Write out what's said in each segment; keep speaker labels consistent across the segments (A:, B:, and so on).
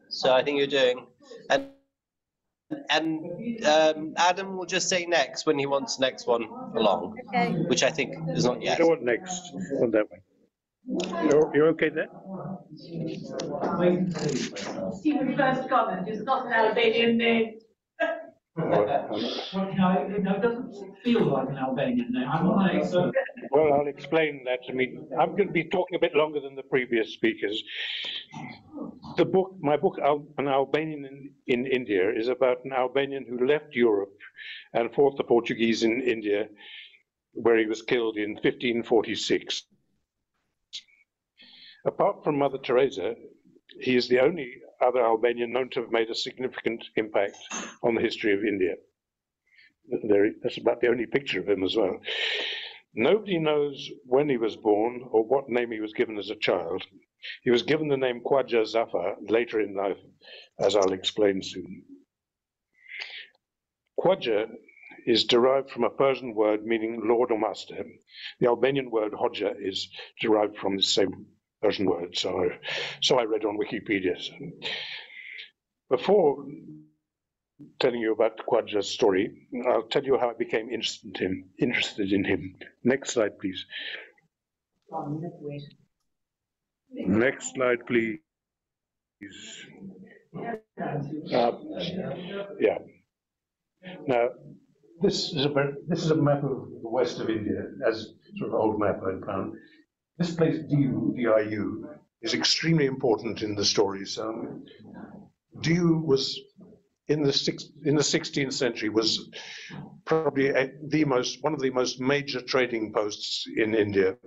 A: So I think you're doing, and Adam will just say next when he wants the next one along,
B: Okay.
A: which I think is not
C: I
A: yet.
C: don't want next on that one. You're okay there?
D: Stephen's first comment is not an Albanian name.
C: Well,
E: No, it doesn't feel like an Albanian name. I'm not an expert.
C: well, I'll explain that. I mean, I'm going to be talking a bit longer than the previous speakers. My book, An Albanian in India, is about an Albanian who left Europe and fought the Portuguese in India, where he was killed in 1546. Apart from Mother Teresa, he is the only other Albanian known to have made a significant impact on the history of India. That's about the only picture of him as well. Nobody knows when he was born or what name he was given as a child. He was given the name Khwaja Safar later in life, as I'll explain soon. Khwaja is derived from a Persian word meaning lord or master. The Albanian word Hoxha is derived from the same Persian word, so I read on Wikipedia. Before telling you about Khwaja's story, I'll tell you how I became interested in him. Next slide, please. Next slide, please. Yeah. Now, this is a map of the west of India, as sort of an old map I found. This place, Diu, is extremely important in the stories. Diu was in the 16th century was probably one of the most major trading posts in India.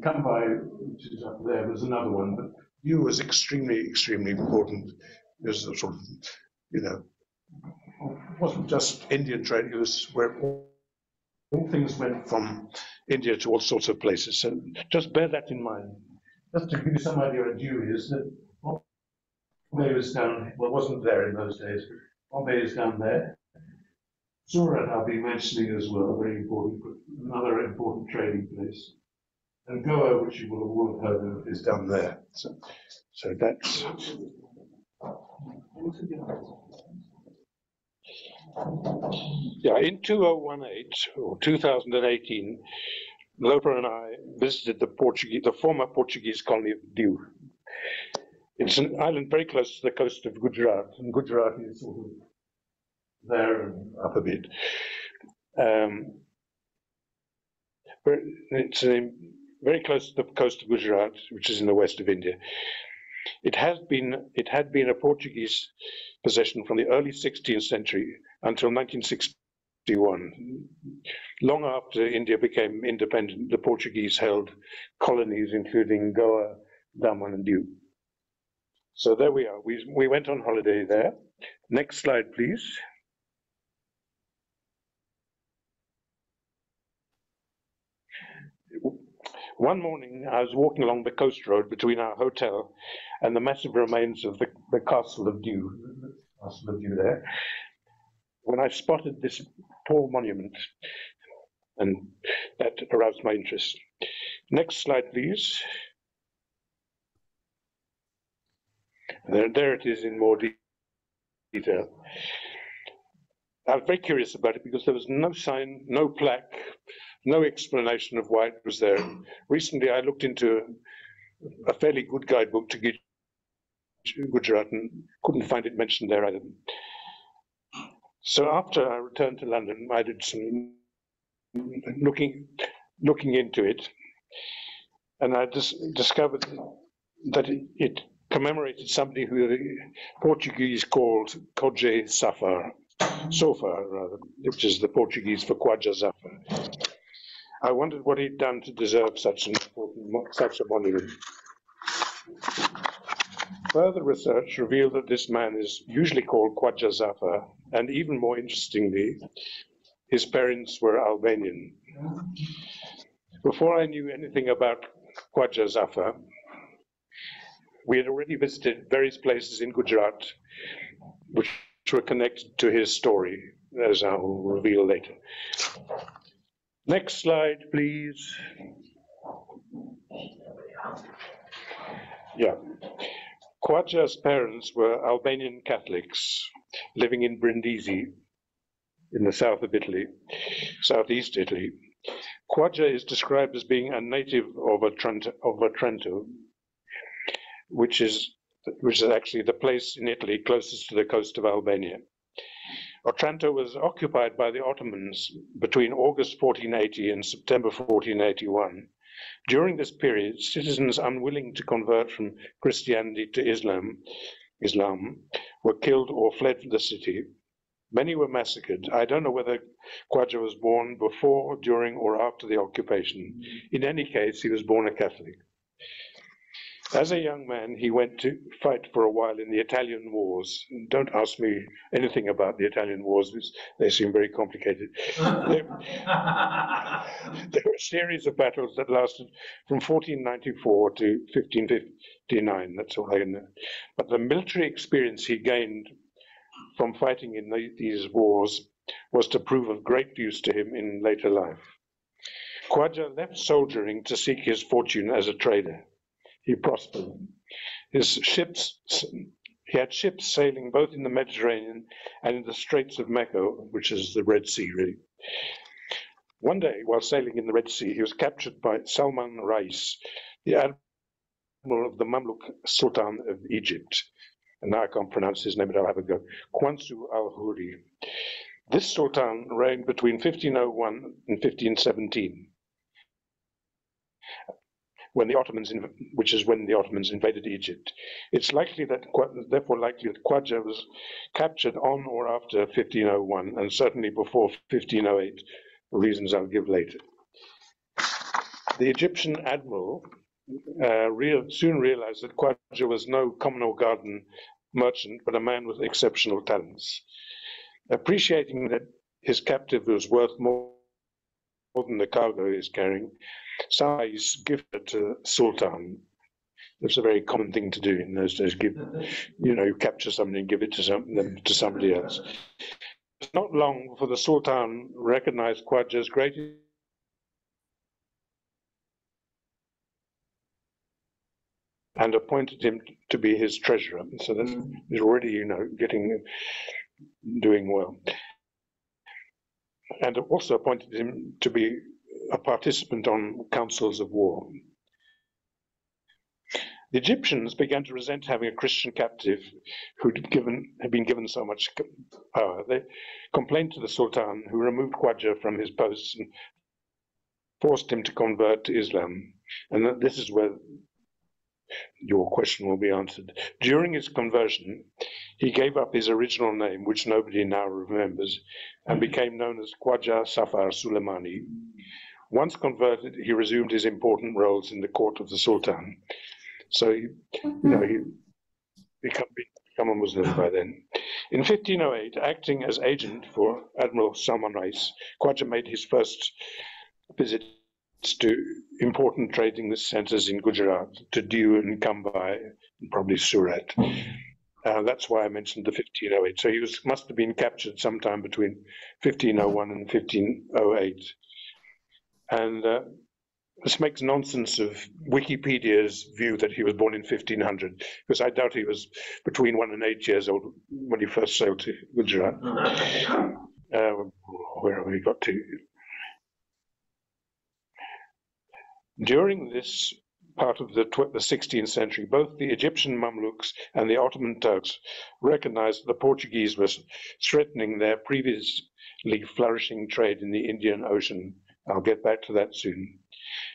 C: Kambai, which is up there, was another one, but Diu was extremely important. It was a sort of, it wasn't just Indian trade, it was where all things went from India to all sorts of places. So just bear that in mind. Just to give you some idea what Diu is, that Bombay was down, well, it wasn't there in those days, but Bombay is down there. Surat I'll be mentioning as well, very important, another important trading place. And Goa, which you will all have heard of, is down there. So that's. Yeah, in 2018 or 2018, Loper and I visited the former Portuguese colony of Diu. It's an island very close to the coast of Gujarat, and Gujarat is sort of there and up a bit. It's very close to the coast of Gujarat, which is in the west of India. It had been a Portuguese possession from the early 16th century until 1961. Long after India became independent, the Portuguese held colonies, including Goa, Daman, and Diu. So there we are. We went on holiday there. Next slide, please. One morning, I was walking along the coast road between our hotel and the massive remains of the castle of Diu there, when I spotted this tall monument, and that aroused my interest. Next slide, please. There it is in more detail. I was very curious about it because there was no sign, no plaque, no explanation of why it was there. Recently, I looked into a fairly good guidebook to Gujarat and couldn't find it mentioned there either. So after I returned to London, I did some looking into it, and I discovered that it commemorated somebody who the Portuguese called Khwaja Safar, which is the Portuguese for Khwaja Safar. I wondered what he'd done to deserve such a monument. Further research revealed that this man is usually called Khwaja Safar, and even more interestingly, his parents were Albanian. Before I knew anything about Khwaja Safar, we had already visited various places in Gujarat which were connected to his story, as I will reveal later. Next slide, please. Yeah. Khwaja's parents were Albanian Catholics living in Brindisi in the south of Italy, southeast Italy. Khwaja is described as being a native of Otranto, which is actually the place in Italy closest to the coast of Albania. Otranto was occupied by the Ottomans between August 1480 and September 1481. During this period, citizens unwilling to convert from Christianity to Islam were killed or fled the city. Many were massacred. I don't know whether Khwaja was born before, during, or after the occupation. In any case, he was born a Catholic. As a young man, he went to fight for a while in the Italian wars. Don't ask me anything about the Italian wars, they seem very complicated. There were a series of battles that lasted from 1494 to 1559, that's all I know. But the military experience he gained from fighting in these wars was to prove of great use to him in later life. Khwaja left soldiering to seek his fortune as a trader. He prospered. He had ships sailing both in the Mediterranean and in the Straits of Mecca, which is the Red Sea, really. One day, while sailing in the Red Sea, he was captured by Salman Rais, the admiral of the Mamluk Sultan of Egypt. And now I can't pronounce his name, but I'll have a go. Khwansu al-Huri. This sultan reigned between 1501 and 1517. When the Ottomans invaded Egypt. It's therefore likely that Khwaja was captured on or after 1501, and certainly before 1508, for reasons I'll give later. The Egyptian admiral soon realized that Khwaja was no common or garden merchant, but a man with exceptional talents. Appreciating that his captive was worth more than the cargo he was carrying, Sais gifted to Sultan. It's a very common thing to do in those days. You capture somebody and give it to somebody else. It's not long before the Sultan recognized Khwaja's great and appointed him to be his treasurer. So that he's already, doing well. And also appointed him to be a participant on councils of war. The Egyptians began to resent having a Christian captive who had been given so much power. They complained to the Sultan, who removed Khwaja from his posts and forced him to convert to Islam. And this is where your question will be answered. During his conversion, he gave up his original name, which nobody now remembers, and became known as Khwaja Safar Suleimani. Once converted, he resumed his important roles in the court of the Sultan. So, he became a Muslim by then. In 1508, acting as agent for Admiral Salman Rais, Khwaja made his first visits to important trading centers in Gujarat, to Diu and Kambai, and probably Surat. That's why I mentioned the 1508. So he must have been captured sometime between 1501 and 1508. And this makes nonsense of Wikipedia's view that he was born in 1500, because I doubt he was between 1 and 8 years old when he first sailed to Gujarat. Where have we got to? During this part of the 16th century, both the Egyptian Mamluks and the Ottoman Turks recognized that the Portuguese were threatening their previously flourishing trade in the Indian Ocean. I'll get back to that soon.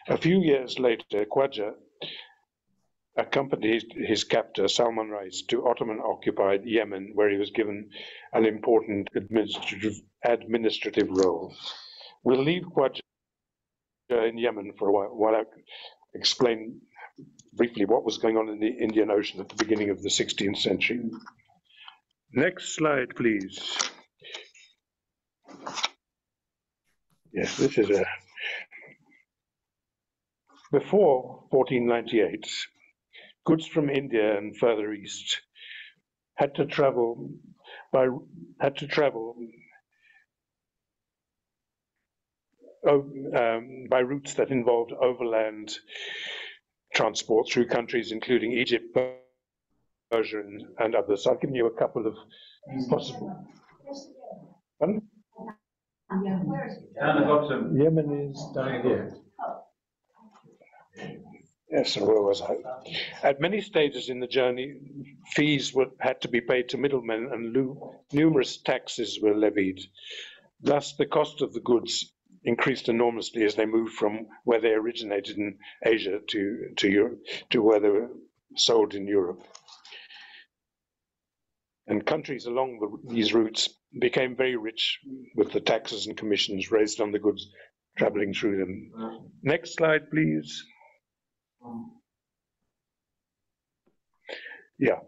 C: A few years later, Khwaja accompanied his captor, Salman Rais, to Ottoman-occupied Yemen, where he was given an important administrative role. We'll leave Khwaja in Yemen for a while I explain briefly what was going on in the Indian Ocean at the beginning of the 16th century. Next slide, please. Yes, this is before 1498, goods from India and further east had to travel by routes that involved overland transport through countries including Egypt, and others. I've given you a couple of possible. Pardon?
E: Down the bottom.
C: Yemen is down here. Yes, and where was I? At many stages in the journey, fees had to be paid to middlemen and numerous taxes were levied. Thus, the cost of the goods increased enormously as they moved from where they originated in Asia to Europe, to where they were sold in Europe. And countries along these routes became very rich with the taxes and commissions raised on the goods traveling through them. Next slide, please. Yeah.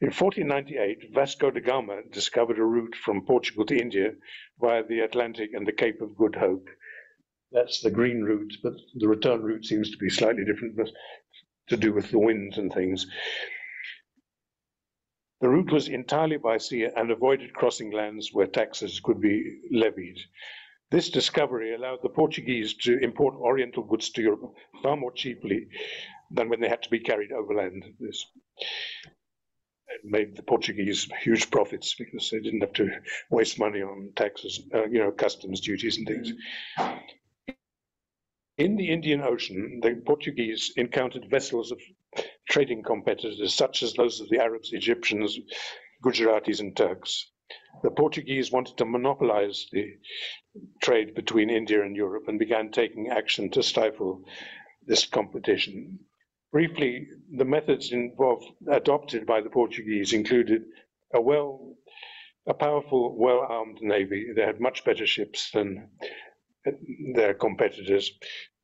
C: In 1498, Vasco da Gama discovered a route from Portugal to India via the Atlantic and the Cape of Good Hope. That's the green route, but the return route seems to be slightly different, but to do with the winds and things. The route was entirely by sea and avoided crossing lands where taxes could be levied. This discovery allowed the Portuguese to import Oriental goods to Europe far more cheaply than when they had to be carried overland. This made the Portuguese huge profits because they didn't have to waste money on taxes, customs duties and things. In the Indian Ocean, the Portuguese encountered vessels of trading competitors such as those of the Arabs, Egyptians, Gujaratis, and Turks. The Portuguese wanted to monopolize the trade between India and Europe and began taking action to stifle this competition. Briefly, the methods adopted by the Portuguese included a powerful, well-armed navy. They had much better ships than their competitors,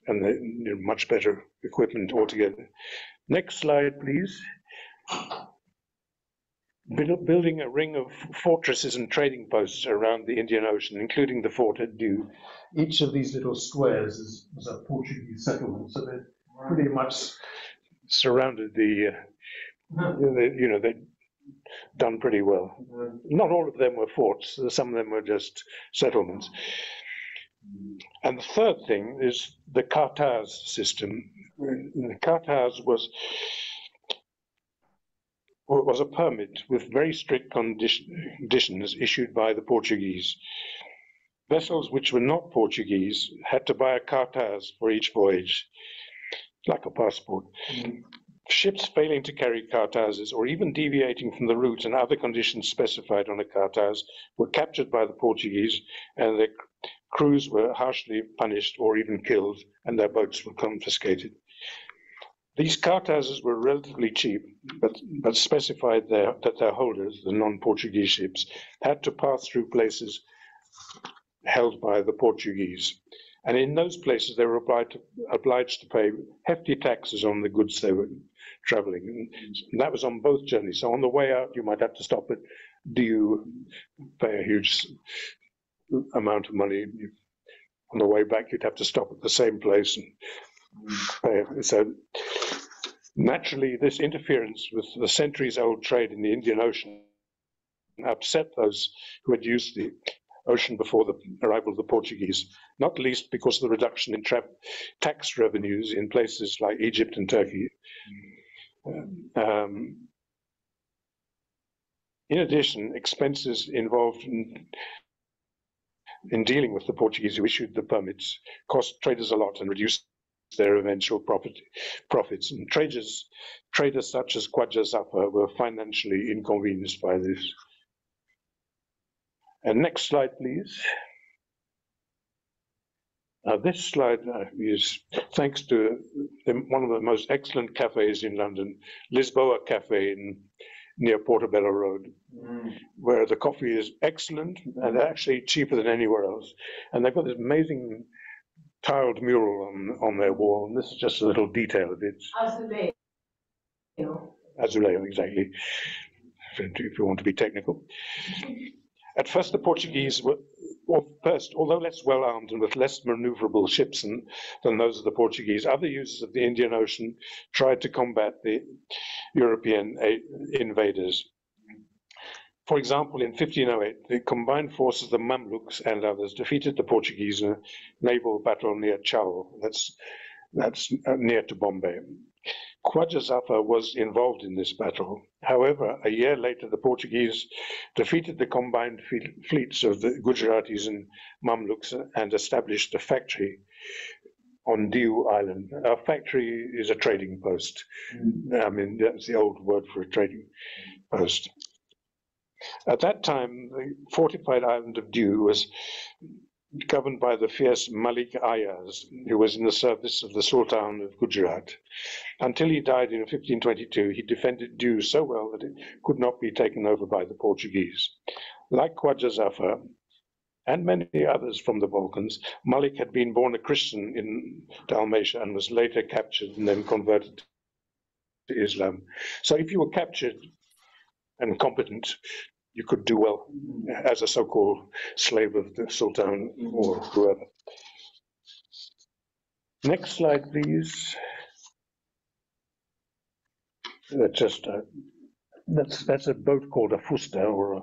C: and they had much better equipment altogether. Next slide, please. Building a ring of fortresses and trading posts around the Indian Ocean, including the fort at Diu. Each of these little squares was a Portuguese settlement, so they pretty much surrounded they'd done pretty well. Not all of them were forts, some of them were just settlements. And the third thing is the cartaz system. The cartaz was a permit with very strict conditions issued by the Portuguese. Vessels which were not Portuguese had to buy a cartaz for each voyage, like a passport. Ships failing to carry cartazes or even deviating from the route and other conditions specified on a cartaz were captured by the Portuguese, and their crews were harshly punished or even killed, and their boats were confiscated. These cartazes were relatively cheap, but specified that their holders, the non-Portuguese ships, had to pass through places held by the Portuguese. And in those places, they were obliged to pay hefty taxes on the goods they were traveling. And that was on both journeys. So on the way out, you might have to stop at Diu, pay a huge amount of money. On the way back, you'd have to stop at the same place and pay. So naturally, this interference with the centuries-old trade in the Indian Ocean upset those who had used the ocean before the arrival of the Portuguese, not least because of the reduction in tax revenues in places like Egypt and Turkey. In addition, expenses involved in dealing with the Portuguese who issued the permits cost traders a lot and reduced their eventual profits. And traders such as Khwaja Safar were financially inconvenienced by this. And next slide, please. This slide is thanks to one of the most excellent cafes in London, Lisboa Cafe near Portobello Road, where the coffee is excellent and actually cheaper than anywhere else. And they've got this amazing tiled mural on their wall, and this is just a little detail of it. Azulejo, exactly, if you want to be technical. At first, the Portuguese were, although less well-armed and with less maneuverable ships than those of the Portuguese, other users of the Indian Ocean tried to combat the European invaders. For example, in 1508, the combined forces of the Mamluks and others defeated the Portuguese in a naval battle near Chao, that's near to Bombay. Khwaja Safar was involved in this battle. However, a year later, the Portuguese defeated the combined fleets of the Gujaratis and Mamluks and established a factory on Diu Island. A factory is a trading post. I mean, that's the old word for a trading post. At that time, the fortified island of Diu was governed by the fierce Malik Ayaz, who was in the service of the Sultan of Gujarat. Until he died in 1522, he defended Diu so well that it could not be taken over by the Portuguese. Like Khwaja Safar and many others from the Balkans, Malik had been born a Christian in Dalmatia and was later captured and then converted to Islam. So if you were captured and competent, you could do well as a so-called slave of the Sultan or whoever. Next slide, please. That's a boat called a fusta, or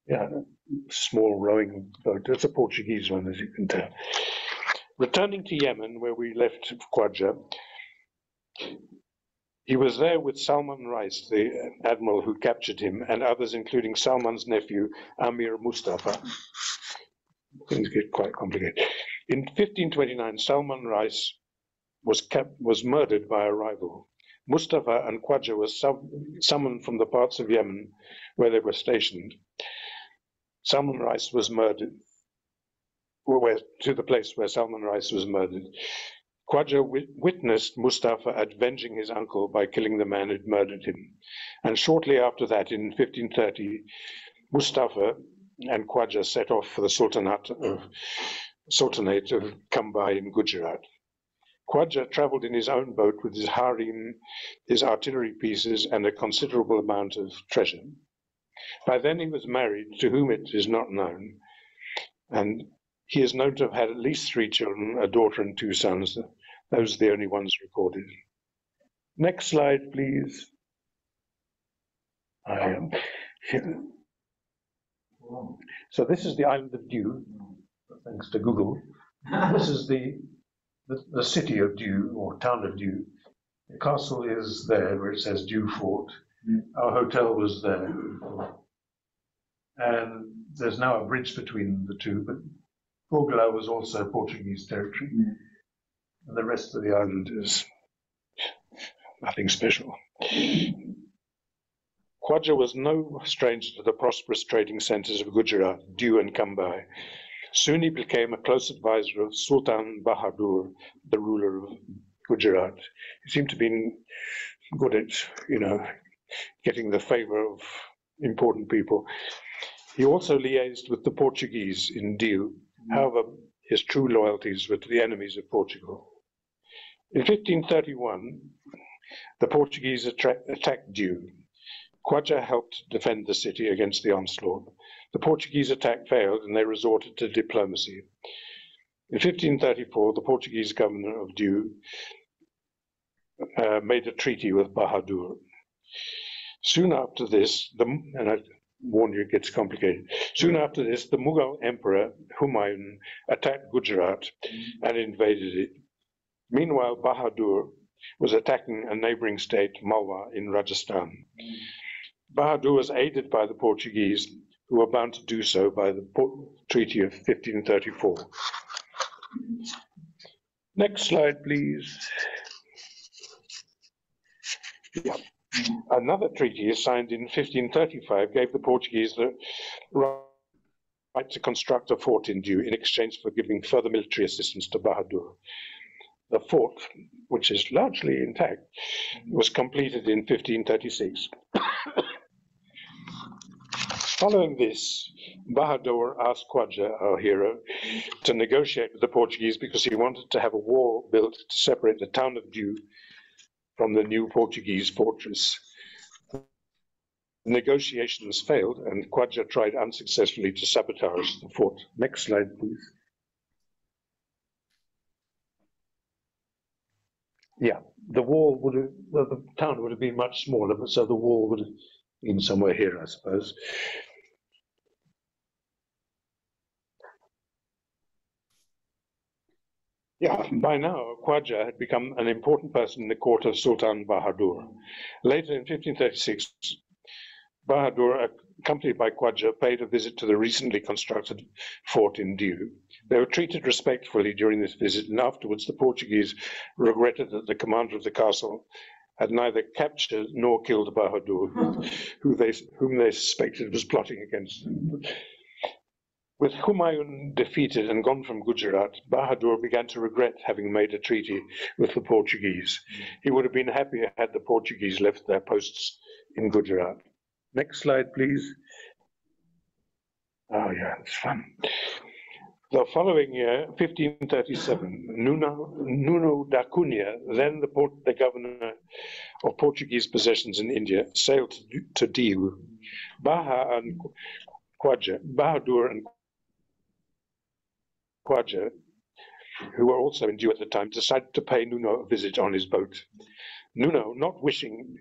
C: a small rowing boat. It's a Portuguese one, as you can tell. Returning to Yemen, where we left Khwaja, he was there with Salman Rais, the admiral who captured him, and others, including Salman's nephew, Amir Mustafa. Things get quite complicated. In 1529, Salman Rais was murdered by a rival. Mustafa and Khwaja were summoned from the parts of Yemen where they were stationed. Salman Rais was murdered, to the place where Salman Rais was murdered. Khwaja witnessed Mustafa avenging his uncle by killing the man who'd murdered him. And shortly after that, in 1530, Mustafa and Khwaja set off for the Sultanate of Kambai in Gujarat. Khwaja travelled in his own boat with his harem, his artillery pieces, and a considerable amount of treasure. By then he was married, to whom it is not known, and he is known to have had at least 3 children, a daughter and 2 sons. Those are the only ones recorded. Next slide, please. So this is the island of Diu, thanks to Google. This is the city of Diu, or town of Diu. The castle is there, where it says Diu Fort. Our hotel was there. And there's now a bridge between the two, but Gogla was also Portuguese territory. And the rest of the island is nothing special. Khwaja was no stranger to the prosperous trading centers of Gujarat, Diu and Kambai. Soon he became a close advisor of Sultan Bahadur, the ruler of Gujarat. He seemed to be good at, getting the favor of important people. He also liaised with the Portuguese in Diu. However, his true loyalties were to the enemies of Portugal. In 1531, the Portuguese attacked Diu. Khwaja helped defend the city against the onslaught. The Portuguese attack failed and they resorted to diplomacy. In 1534, the Portuguese governor of Diu made a treaty with Bahadur. Soon after this, and I warn you, it gets complicated. Soon after this, the Mughal emperor Humayun attacked Gujarat and invaded it. Meanwhile, Bahadur was attacking a neighboring state, Malwa, in Rajasthan. Bahadur was aided by the Portuguese, who were bound to do so by the Treaty of 1534. Next slide, please. Yeah. Another treaty signed in 1535 gave the Portuguese the right to construct a fort in Diu in exchange for giving further military assistance to Bahadur. The fort, which is largely intact, was completed in 1536. Following this, Bahadur asked Khwaja, our hero, to negotiate with the Portuguese because he wanted to have a wall built to separate the town of Diu from the new Portuguese fortress. Negotiations failed, and Khwaja tried unsuccessfully to sabotage the fort. Next slide, please. Yeah, the town would have been much smaller, but so the wall would have been somewhere here, I suppose. Yeah, by now, Khwaja had become an important person in the court of Sultan Bahadur. Later in 1536, Bahadur, accompanied by Khwaja, paid a visit to the recently constructed fort in Diu. They were treated respectfully during this visit, and afterwards the Portuguese regretted that the commander of the castle had neither captured nor killed Bahadur, whom they suspected was plotting against them. With Humayun defeated and gone from Gujarat, Bahadur began to regret having made a treaty with the Portuguese. He would have been happier had the Portuguese left their posts in Gujarat. Next slide, please. Oh, yeah, it's fun. The following year, 1537, Nuno da Cunha, then the governor of Portuguese possessions in India, sailed to Diu. Bahadur and Khwaja, who were also in Diu at the time, decided to pay Nuno a visit on his boat. Nuno, not wishing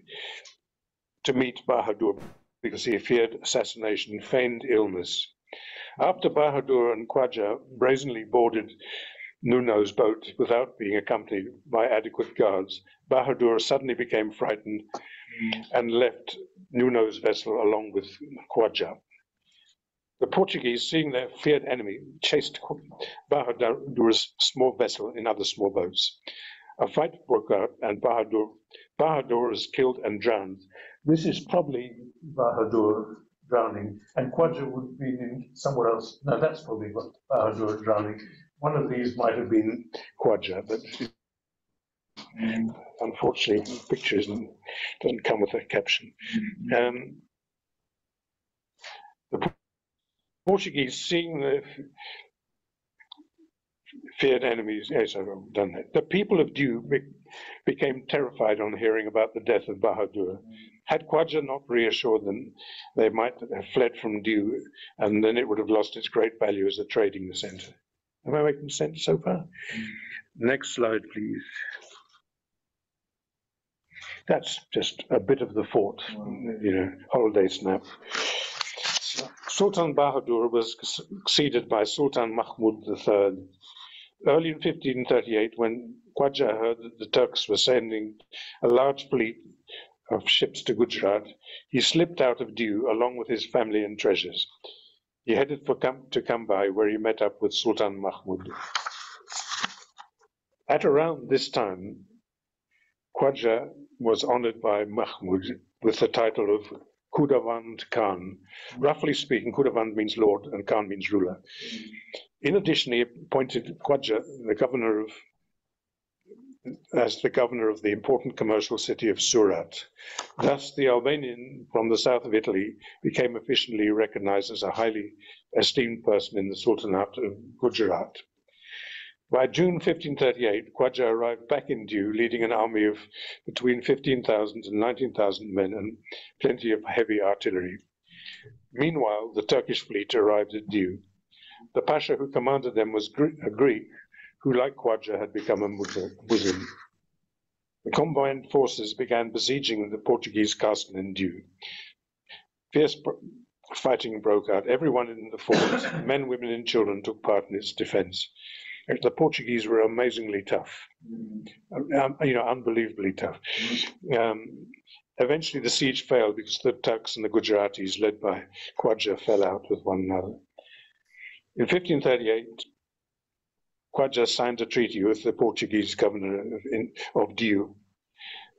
C: to meet Bahadur because he feared assassination, feigned illness. After Bahadur and Khwaja brazenly boarded Nuno's boat without being accompanied by adequate guards, Bahadur suddenly became frightened and left Nuno's vessel along with Khwaja. The Portuguese, seeing their feared enemy, chased Bahadur's small vessel in other small boats. A fight broke out, and Bahadur was killed and drowned. This is probably Bahadur drowning, and Khwaja would have been in somewhere else. No, that's probably Bahadur drowning. One of these might have been Khwaja, but unfortunately, the picture doesn't come with a caption. The Portuguese, seeing the feared enemies, yes, I've done that. The people of Diu became terrified on hearing about the death of Bahadur. Had Khwaja not reassured them, they might have fled from Diu, and then it would have lost its great value as a trading centre. Am I making sense so far? Next slide, please. That's just a bit of the fort, holiday snap. Sultan Bahadur was succeeded by Sultan Mahmud III. Early in 1538, when Khwaja heard that the Turks were sending a large fleet of ships to Gujarat, he slipped out of Diu along with his family and treasures. He headed to Kambai, where he met up with Sultan Mahmud. At around this time, Khwaja was honored by Mahmud with the title of Khudavand Khan. Roughly speaking, Khudavand means lord and Khan means ruler. In addition, he appointed Khwaja as the governor of the important commercial city of Surat. Thus, the Albanian from the south of Italy became officially recognized as a highly esteemed person in the Sultanate of Gujarat. By June 1538, Khwaja arrived back in Diu, leading an army of between 15,000 and 19,000 men and plenty of heavy artillery. Meanwhile, the Turkish fleet arrived at Diu. The Pasha who commanded them was a Greek, who, like Khwaja, had become a Muslim. The combined forces began besieging the Portuguese castle in Diu. Fierce fighting broke out. Everyone in the fort, men, women, and children, took part in its defense. The Portuguese were amazingly tough, unbelievably tough. Eventually, the siege failed because the Turks and the Gujaratis, led by Khwaja, fell out with one another. In 1538, Khwaja signed a treaty with the Portuguese governor of Diu.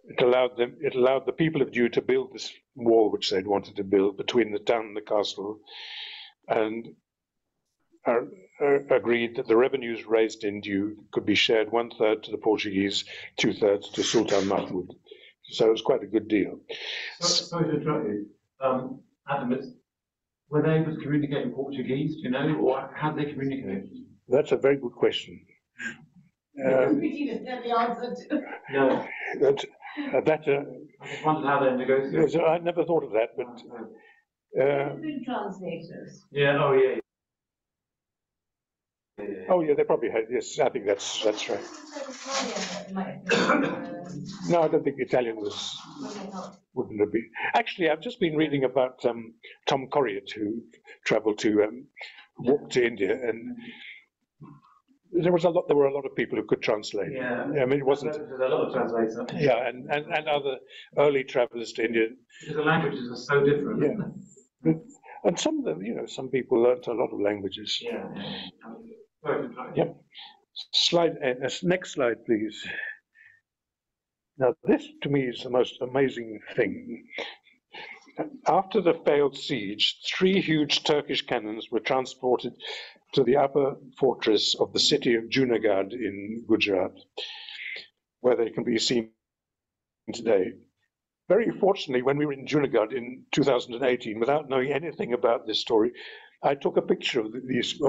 C: It allowed the people of Diu to build this wall which they'd wanted to build between the town and the castle, and agreed that the revenues raised in Diu could be shared 1/3 to the Portuguese, 2/3 to Sultan Mahmud. So it was quite a good deal.
E: Sorry to interrupt you. Adam, were they able to communicate in Portuguese, do you know, or how did they communicate?
C: That's a very good question.
D: We didn't have the answer to.
E: No.
C: I
E: just wondered how they negotiated.
C: I never thought of that, but
D: Good translators.
E: Yeah, oh yeah.
C: oh yeah, they probably had. Yes, I think that's right. No, I don't think Italian wouldn't have been. Actually, I've just been reading about Tom Corriott, who travelled to walk to India, and there were a lot of people who could translate.
E: Yeah.
C: I mean, it wasn't.
E: There's a lot of translators.
C: Yeah, and other early travelers to India.
E: Because the languages are so different.
C: Yeah. And some of them, some people learnt a lot of languages.
E: Yeah.
C: Yep. Next slide, please. Now, this to me is the most amazing thing. After the failed siege, 3 huge Turkish cannons were transported to the upper fortress of the city of Junagadh in Gujarat, where they can be seen today. Very fortunately, when we were in Junagadh in 2018, without knowing anything about this story, I took a picture of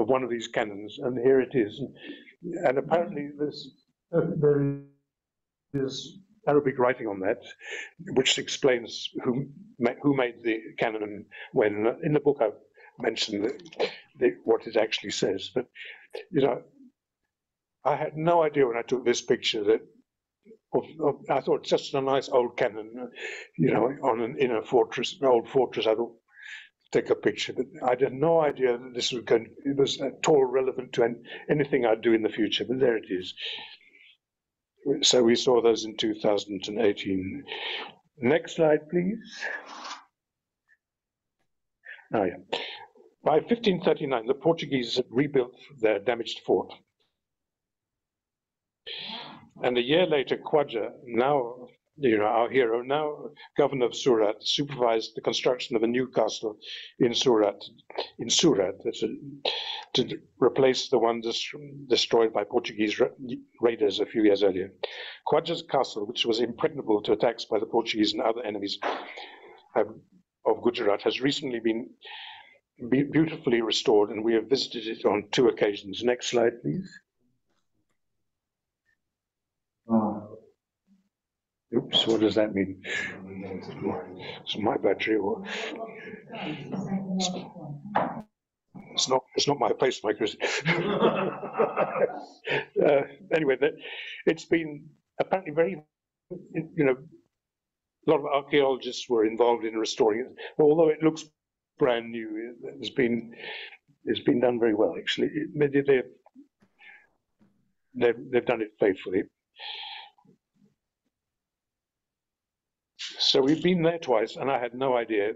C: one of these cannons, and here it is. And apparently there is Arabic writing on that, which explains who made the cannon and when. In the book, I've mentioned what it actually says. But I had no idea when I took this picture that. I thought just a nice old cannon, in a fortress, an old fortress. I thought take a picture, but I had no idea that this was at all relevant to anything I'd do in the future. But there it is. So we saw those in 2018. Next slide, please. Oh, yeah. By 1539, the Portuguese had rebuilt their damaged fort. And a year later, Khwaja, now, our hero, now governor of Surat, supervised the construction of a new castle in Surat, to replace the one destroyed by Portuguese raiders a few years earlier. Khwaja's castle, which was impregnable to attacks by the Portuguese and other enemies of Gujarat, has recently been beautifully restored, and we have visited it on 2 occasions. Next slide, please. Oops, what does that mean? It's my battery, or it's not my pacemaker. Anyway, it's been apparently very, a lot of archaeologists were involved in restoring it. Although it looks brand new, it's been done very well. Actually, they've done it faithfully. So we've been there twice, and I had no idea.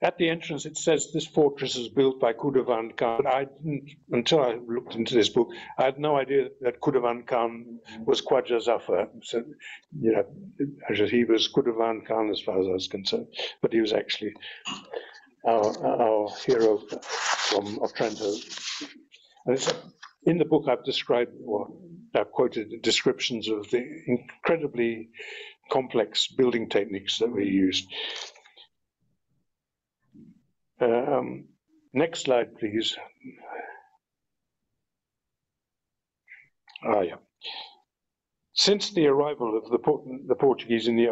C: At the entrance, it says this fortress is built by Kudavan Khan. But I didn't, until I looked into this book, I had no idea that Kudavan Khan was Khwaja Safar. So, he was Kudavan Khan as far as I was concerned. But he was actually our hero from Otranto. And in the book, I've quoted descriptions of the incredibly complex building techniques that we used. Next slide, please. Yeah. Since the arrival of the Portuguese in the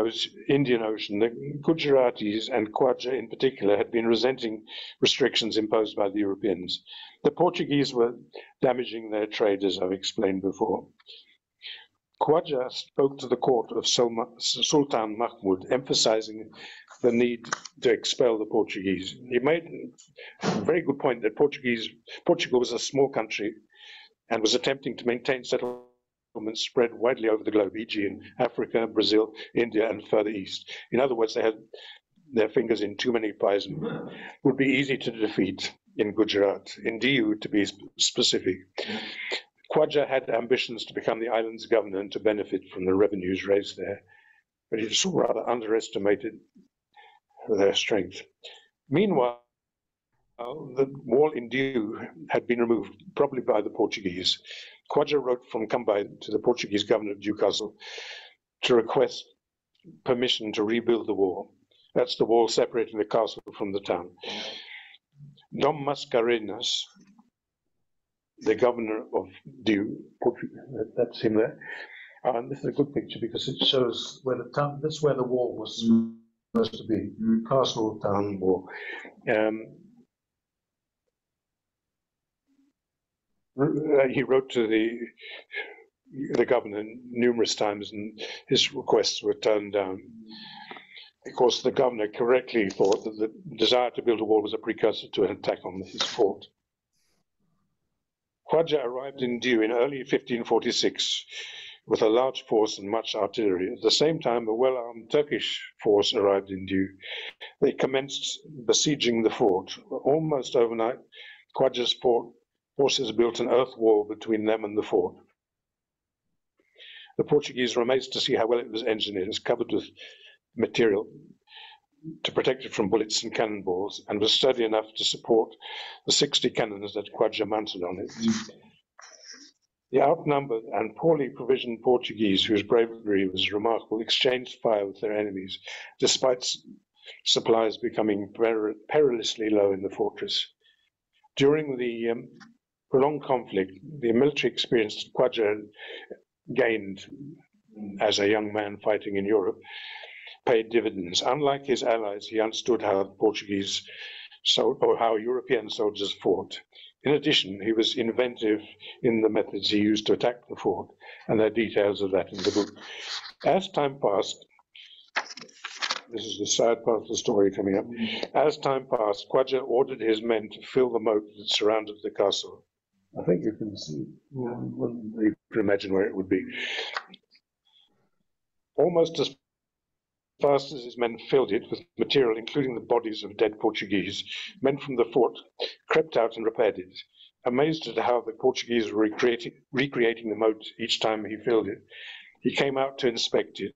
C: Indian Ocean, the Gujaratis and Khwaja in particular had been resenting restrictions imposed by the Europeans. The Portuguese were damaging their trade, as I've explained before. Khwaja spoke to the court of Sultan Mahmud, emphasizing the need to expel the Portuguese. He made a very good point that Portugal was a small country and was attempting to maintain settlements spread widely over the globe, e.g. in Africa, Brazil, India, and further east. In other words, they had their fingers in too many pies and would be easy to defeat in Gujarat, in Diu to be specific. Khwaja had ambitions to become the island's governor and to benefit from the revenues raised there, but he saw rather underestimated their strength. Meanwhile, the wall in Diu had been removed, probably by the Portuguese. Khwaja wrote from Cambay to the Portuguese governor of Newcastle to request permission to rebuild the wall. That's the wall separating the castle from the town. Dom Mascarenhas, the governor of Diu, that's him there. And this is a good picture because it shows where the town, that's where the wall was supposed to be, castle town wall. He wrote to the governor numerous times, and his requests were turned down. Because the governor correctly thought that the desire to build a wall was a precursor to an attack on his fort. Khwaja arrived in Diu in early 1546 with a large force and much artillery. At the same time, a well-armed Turkish force arrived in Diu. They commenced besieging the fort. Almost overnight, Khwaja's forces built an earth wall between them and the fort. The Portuguese were amazed to see how well it was engineered. It was covered with material to protect it from bullets and cannonballs, and was sturdy enough to support the 60 cannons that Khwaja mounted on it. The outnumbered and poorly provisioned Portuguese, whose bravery was remarkable, exchanged fire with their enemies, despite supplies becoming perilously low in the fortress. During the prolonged conflict, the military experience that Khwaja gained as a young man fighting in Europe paid dividends. Unlike his allies, he understood how Portuguese or how European soldiers fought. In addition, he was inventive in the methods he used to attack the fort, and there are details of that in the book. As time passed, this is the sad part of the story coming up. As time passed, Khwaja ordered his men to fill the moat that surrounded the castle. I think you can see, well, you can imagine where it would be. Almost as fast as his men filled it with material, including the bodies of dead Portuguese, men from the fort crept out and repaired it. Amazed at how the Portuguese were recreating the moat each time he filled it, he came out to inspect it.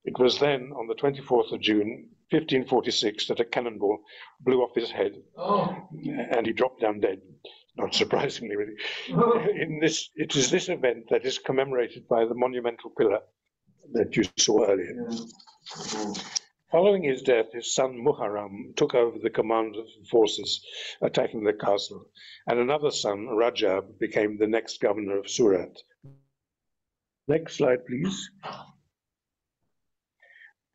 C: It was then, on the 24th of June, 1546, that a cannonball blew off his head, and he dropped down dead. Not surprisingly, really. It is this event that is commemorated by the monumental pillar that you saw earlier. Following his death, his son Muharram took over the command of the forces attacking the castle, and another son, Rajab, became the next governor of Surat. Next slide, please.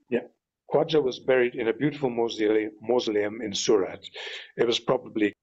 C: Yeah. Khwaja was buried in a beautiful mausoleum in Surat. It was probably